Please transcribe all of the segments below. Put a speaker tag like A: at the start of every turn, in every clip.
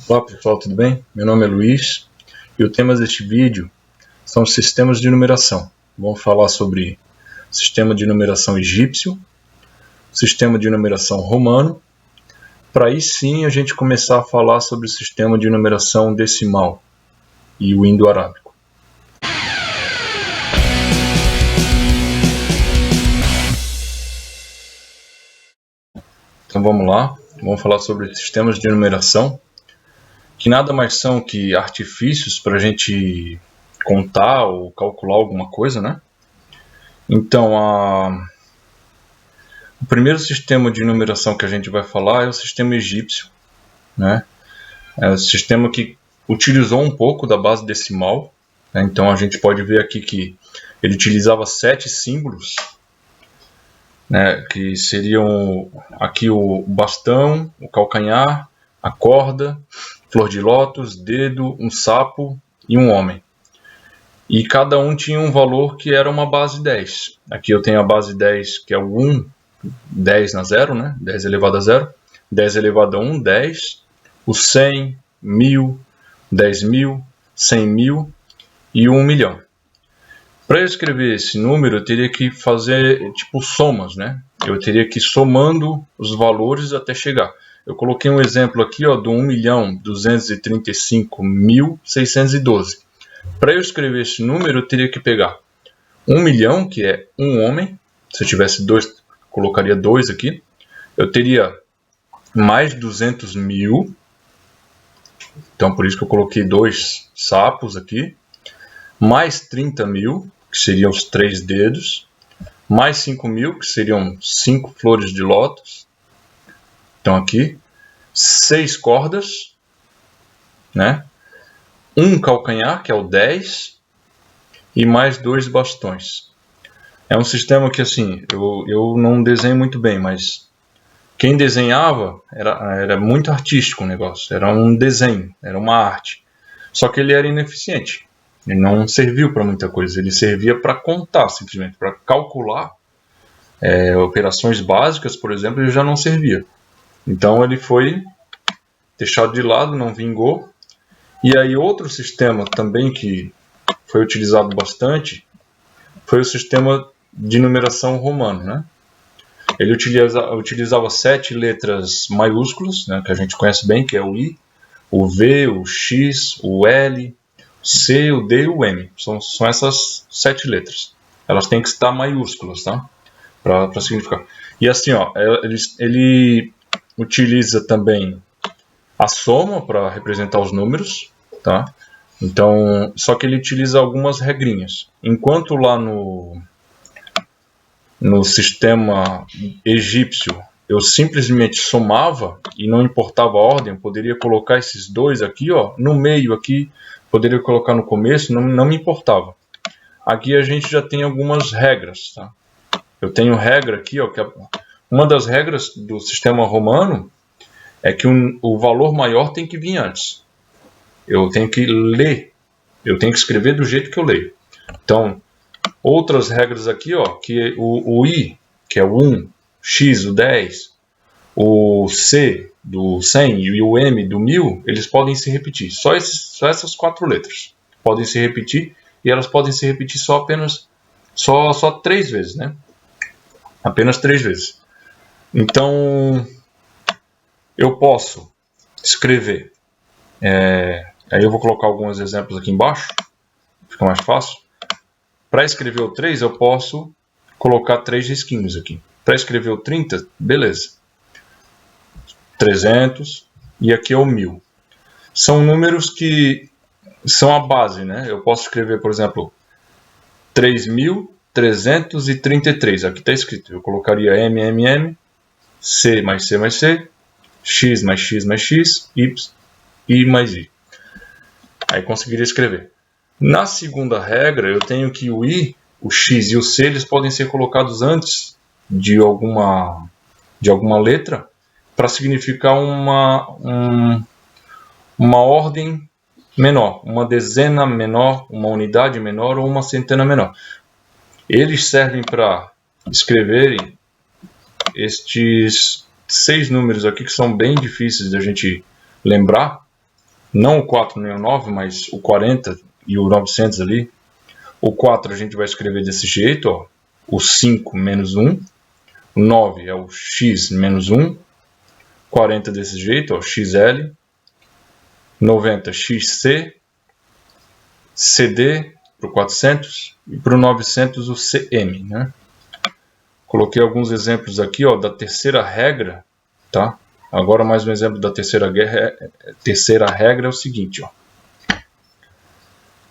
A: Olá pessoal, tudo bem? Meu nome é Luiz e o tema deste vídeo são os sistemas de numeração. Vamos falar sobre sistema de numeração egípcio, sistema de numeração romano, para aí sim a gente começar a falar sobre o sistema de numeração decimal e o indo-arábico. Então vamos lá, vamos falar sobre sistemas de numeração, que nada mais são que artifícios para a gente contar ou calcular alguma coisa, né? Então, o primeiro sistema de numeração que a gente vai falar é o sistema egípcio, né? É o sistema que utilizou um pouco da base decimal, né? Então a gente pode ver aqui que ele utilizava 7 símbolos, né? Que seriam aqui o bastão, o calcanhar, a corda, flor de lótus, dedo, um sapo e um homem. E cada um tinha um valor que era uma base 10. Aqui eu tenho a base 10, que é o 1, 10 na 0, né? 10 elevado a 0. 10 elevado a 1, 10. O 100, 1000, 10.000, 100.000 e 1 milhão. Para eu escrever esse número, eu teria que fazer tipo somas, né? Eu teria que ir somando os valores até chegar. Eu coloquei um exemplo aqui, ó, do 1.235.612. Para eu escrever esse número, eu teria que pegar 1 milhão, que é um homem. Se eu tivesse 2, colocaria 2 aqui. Eu teria mais 200.000. Então, por isso que eu coloquei 2 sapos aqui. Mais 30.000, que seriam os 3 dedos. Mais 5.000, que seriam 5 flores de lótus. Então, aqui. 6 cordas, né? Um calcanhar, que é o 10, e mais 2 bastões. É um sistema que, assim, eu não desenho muito bem, mas quem desenhava era muito artístico o negócio. Era um desenho, era uma arte. Só que ele era ineficiente. Ele não serviu para muita coisa. Ele servia para contar, simplesmente, para calcular operações básicas, por exemplo, ele já não servia. Então ele foi deixado de lado, não vingou. E aí outro sistema também que foi utilizado bastante foi o sistema de numeração romano, né? Ele utilizava 7 letras maiúsculas, né, que a gente conhece bem, que é o I, o V, o X, o L, o C, o D e o M. São essas 7 letras. Elas têm que estar maiúsculas, tá? Para significar. E assim, ó, ele utiliza também a soma para representar os números, tá? Então, só que ele utiliza algumas regrinhas. Enquanto lá no sistema egípcio eu simplesmente somava e não importava a ordem, eu poderia colocar esses 2 aqui, ó, no meio aqui, poderia colocar no começo, não me importava. Aqui a gente já tem algumas regras, tá? Eu tenho regra aqui, ó, que uma das regras do sistema romano é que o valor maior tem que vir antes. Eu tenho que ler, eu tenho que escrever do jeito que eu leio. Então, outras regras aqui, ó, que o I, que é o 1, X, o 10, o C do 100 e o M do 1000, eles podem se repetir. Só essas 4 letras podem se repetir, e elas podem se repetir só 3 vezes, né? Apenas 3 vezes. Então, eu posso escrever. Aí eu vou colocar alguns exemplos aqui embaixo, fica mais fácil. Para escrever o 3, eu posso colocar 3 risquinhos aqui. Para escrever o 30, beleza. 300 e aqui é o 1000. São números que são a base, né? Eu posso escrever, por exemplo, 3.333. Aqui está escrito. Eu colocaria M, C mais C mais C, X mais X mais X, Y mais Y. Aí conseguiria escrever. Na segunda regra, eu tenho que o I, o X e o C, eles podem ser colocados antes de alguma letra para significar uma ordem menor, uma dezena menor, uma unidade menor ou uma centena menor. Eles servem para escreverem estes 6 números aqui que são bem difíceis de a gente lembrar, Não o 4 nem o 9, mas o 40 e o 900 ali. O 4 a gente vai escrever desse jeito, ó. O 5 menos 1. O 9 é o x menos 1. 40 desse jeito, ó, xl. 90 xc. CD para o 400 e para o 900 o cm, né? Coloquei alguns exemplos aqui, ó, da terceira regra, tá? Agora mais um exemplo da terceira regra é o seguinte, ó.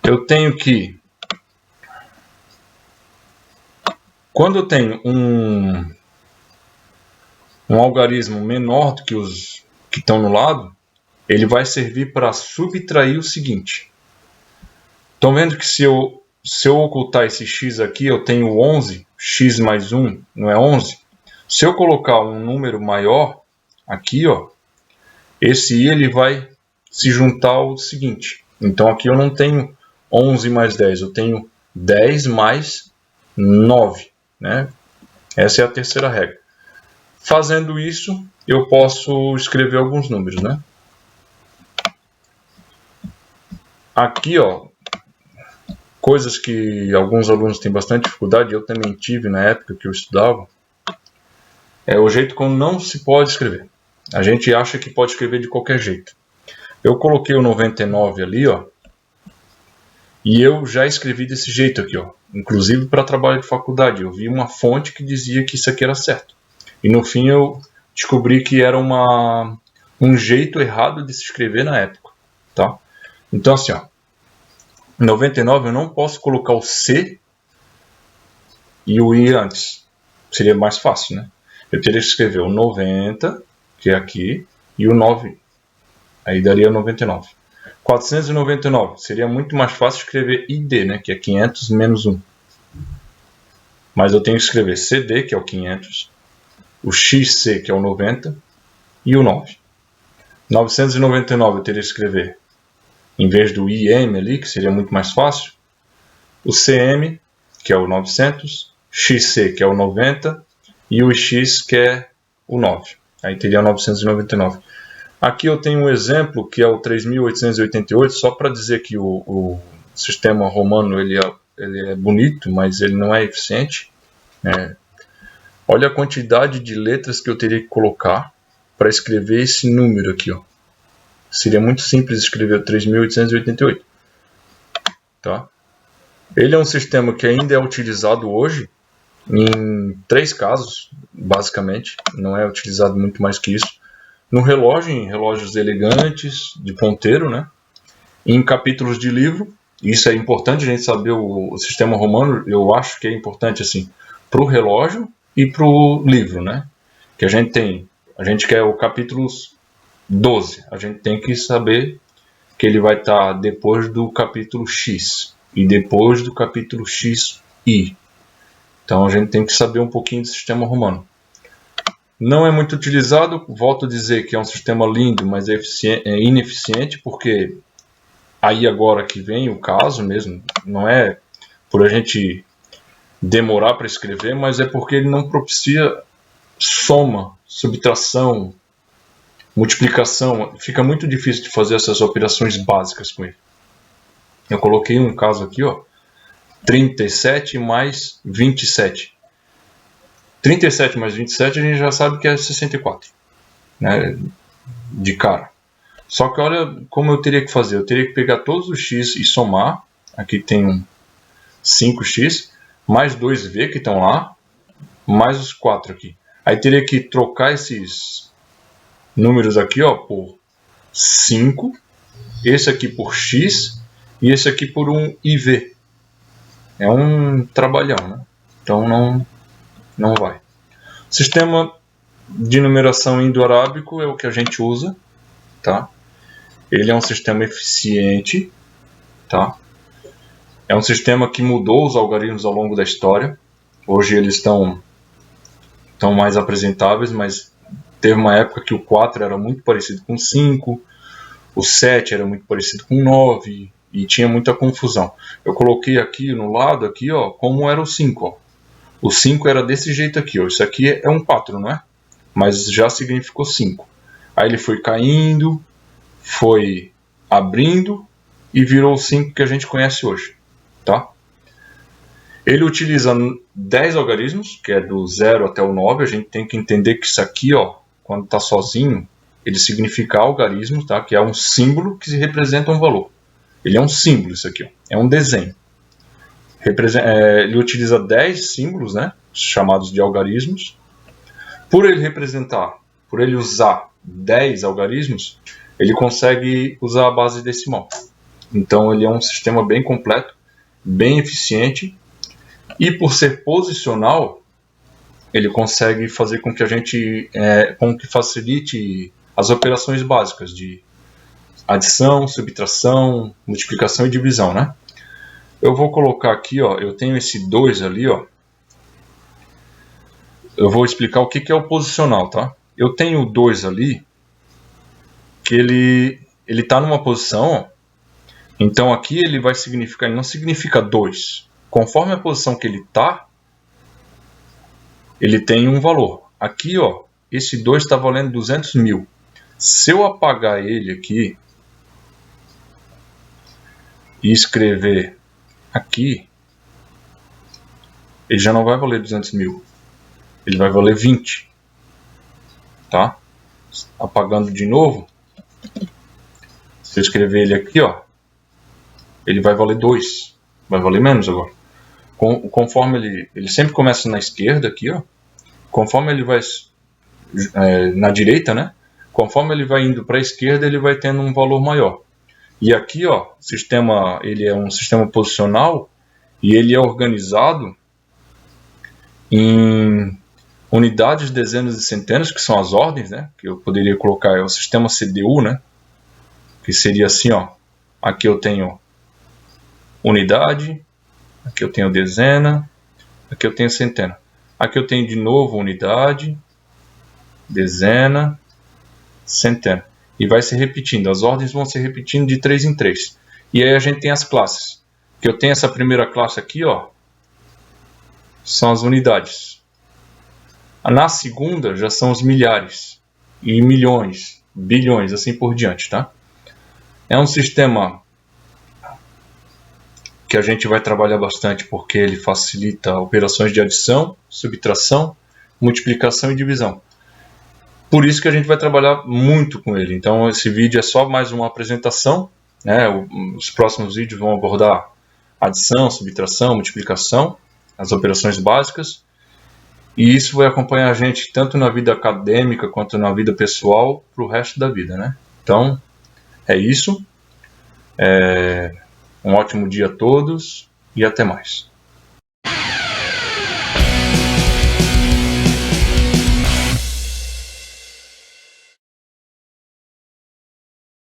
A: Eu tenho que, quando eu tenho um algarismo menor do que os que estão no lado, ele vai servir para subtrair o seguinte. Estão vendo que se eu ocultar esse x aqui, eu tenho 11, x mais 1 não é 11? Se eu colocar um número maior aqui, ó, esse i ele vai se juntar ao seguinte. Então aqui eu não tenho 11 mais 10, eu tenho 10 mais 9, né? Essa é a terceira regra. Fazendo isso, eu posso escrever alguns números, né? Aqui, ó, coisas que alguns alunos têm bastante dificuldade, eu também tive na época que eu estudava, é o jeito como não se pode escrever. A gente acha que pode escrever de qualquer jeito. Eu coloquei o 99 ali, ó, e eu já escrevi desse jeito aqui, ó. Inclusive para trabalho de faculdade, eu vi uma fonte que dizia que isso aqui era certo. E no fim eu descobri que era um jeito errado de se escrever na época, tá? Então assim, ó, 99 eu não posso colocar o C e o I antes. Seria mais fácil, né? Eu teria que escrever o 90, que é aqui, e o 9. Aí daria 99. 499 seria muito mais fácil escrever ID, né? Que é 500 menos 1. Mas eu tenho que escrever CD, que é o 500, o XC, que é o 90, e o 9. 999 eu teria que escrever, em vez do IM ali, que seria muito mais fácil, o CM, que é o 900, XC, que é o 90, e o X, que é o 9. Aí teria 999. Aqui eu tenho um exemplo, que é o 3888, só para dizer que o sistema romano ele é bonito, mas ele não é eficiente. Olha a quantidade de letras que eu teria que colocar para escrever esse número aqui, ó. Seria muito simples escrever 3888, tá? Ele é um sistema que ainda é utilizado hoje em 3 casos, basicamente. Não é utilizado muito mais que isso. No relógio, em relógios elegantes, de ponteiro, né? Em capítulos de livro. Isso é importante a gente saber o sistema romano. Eu acho que é importante assim para o relógio e para o livro, né? Que a gente quer o capítulo 12. A gente tem que saber que ele vai estar depois do capítulo X e depois do capítulo XI. Então a gente tem que saber um pouquinho do sistema romano. Não é muito utilizado, volto a dizer que é um sistema lindo, mas é ineficiente, porque aí agora que vem o caso mesmo, não é por a gente demorar para escrever, mas é porque ele não propicia soma, subtração, multiplicação. Fica muito difícil de fazer essas operações básicas com ele. Eu coloquei um caso aqui, ó, 37 mais 27. 37 mais 27 a gente já sabe que é 64, né, de cara. Só que olha como eu teria que fazer. Eu teria que pegar todos os x e somar. Aqui tem um 5x, mais 2v que estão lá, mais os 4 aqui. Aí teria que trocar esses números aqui, ó, por 5, esse aqui por x e esse aqui por um IV. É um trabalhão, né? Então não vai. Sistema de numeração indo-arábico é o que a gente usa, tá? Ele é um sistema eficiente, tá? É um sistema que mudou os algarismos ao longo da história. Hoje eles estão mais apresentáveis, mas teve uma época que o 4 era muito parecido com 5, o 7 era muito parecido com 9 e tinha muita confusão. Eu coloquei aqui no lado, aqui, ó, como era o 5, ó. O 5 era desse jeito aqui, ó. Isso aqui é um 4, não é? Mas já significou 5. Aí ele foi caindo, foi abrindo e virou o 5 que a gente conhece hoje, tá? Ele utiliza 10 algarismos, que é do 0 até o 9. A gente tem que entender que isso aqui, ó, quando está sozinho, ele significa algarismo, tá? Que é um símbolo que representa um valor. Ele é um símbolo, isso aqui, ó. É um desenho. Ele utiliza 10 símbolos, né? Chamados de algarismos. Por ele usar 10 algarismos, ele consegue usar a base decimal. Então ele é um sistema bem completo, bem eficiente, e por ser posicional, ele consegue fazer com que a gente facilite as operações básicas de adição, subtração, multiplicação e divisão, né? Eu vou colocar aqui, ó, eu tenho esse 2 ali, ó. Eu vou explicar o que é o posicional, tá? Eu tenho o 2 ali, que ele está numa posição, ó. Então aqui ele vai significar, ele não significa 2. Conforme a posição que ele está, ele tem um valor. Aqui, ó, esse 2 está valendo 200 mil. Se eu apagar ele aqui e escrever aqui, ele já não vai valer 200 mil. Ele vai valer 20. Tá? Apagando de novo. Se eu escrever ele aqui, ó, ele vai valer 2. Vai valer menos agora. Conforme ele sempre começa na esquerda aqui, ó. Conforme ele vai na direita, né? Conforme ele vai indo para a esquerda, ele vai tendo um valor maior. E aqui, ó, ele é um sistema posicional e ele é organizado em unidades, dezenas e centenas, que são as ordens, né? Que eu poderia colocar, é o sistema CDU, né? Que seria assim, ó. Aqui eu tenho unidade, aqui eu tenho dezena, aqui eu tenho centena. Aqui eu tenho de novo unidade, dezena, centena. E vai se repetindo, as ordens vão se repetindo de 3 em 3. E aí a gente tem as classes. Que eu tenho essa primeira classe aqui, ó, são as unidades. Na segunda já são os milhares, e milhões, bilhões, assim por diante, tá? É um sistema que a gente vai trabalhar bastante porque ele facilita operações de adição, subtração, multiplicação e divisão. Por isso que a gente vai trabalhar muito com ele. Então esse vídeo é só mais uma apresentação, né? Os próximos vídeos vão abordar adição, subtração, multiplicação, as operações básicas. E isso vai acompanhar a gente tanto na vida acadêmica quanto na vida pessoal para o resto da vida, né? Então é isso. Um ótimo dia a todos e até mais.